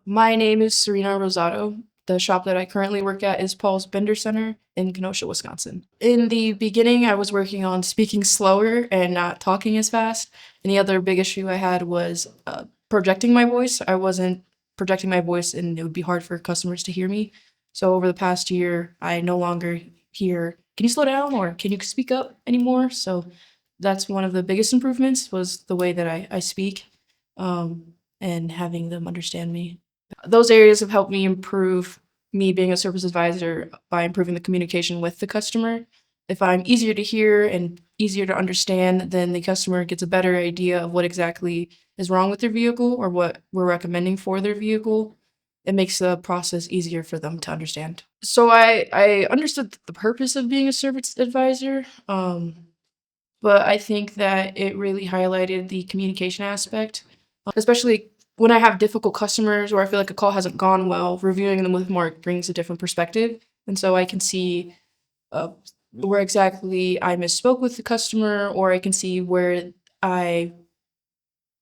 My name is Serena Rosado. The shop that I currently work at is Paul's Bender Center in Kenosha, Wisconsin. In the beginning, I was working on speaking slower and not talking as fast. And the other big issue I had was projecting my voice. I wasn't projecting my voice, and it would be hard for customers to hear me. So over the past year, I no longer hear, "Can you slow down?" or "Can you speak up?" anymore. So that's one of the biggest improvements was the way that I speak, and having them understand me. Those areas have helped me improve me being a service advisor by improving the communication with the customer. If I'm easier to hear and easier to understand, then the customer gets a better idea of what exactly is wrong with their vehicle or what we're recommending for their vehicle. It makes the process easier for them to understand. So I understood the purpose of being a service advisor, but I think that it really highlighted the communication aspect, especially when I have difficult customers or I feel like a call hasn't gone well, reviewing them with Mark brings a different perspective. And so I can see uh, where exactly I misspoke with the customer, or I can see where I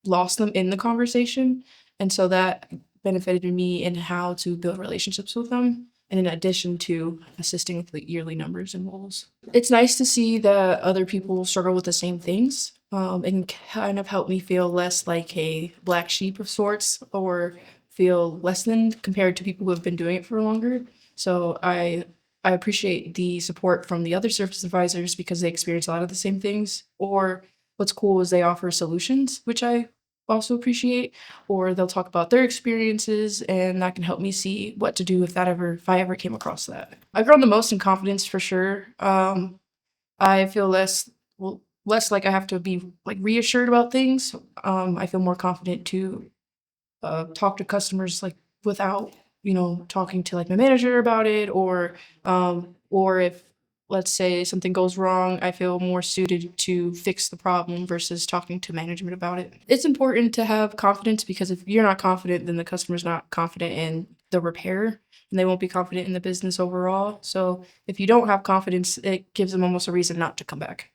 lost them in the conversation. And so that benefited me in how to build relationships with them. And in addition to assisting with the yearly numbers and goals, it's nice to see that other people struggle with the same things, and kind of help me feel less like a black sheep of sorts or feel less than compared to people who have been doing it for longer. So I appreciate the support from the other service advisors because they experience a lot of the same things. Or what's cool is they offer solutions, which I also appreciate, or they'll talk about their experiences and that can help me see what to do if I ever came across that. I've grown the most in confidence for sure. I feel less like I have to be like reassured about things. I feel more confident to talk to customers like without talking to like my manager about it, or if let's say something goes wrong, I feel more suited to fix the problem versus talking to management about it. It's important to have confidence because if you're not confident, then the customer's not confident in the repair and they won't be confident in the business overall. So if you don't have confidence, it gives them almost a reason not to come back.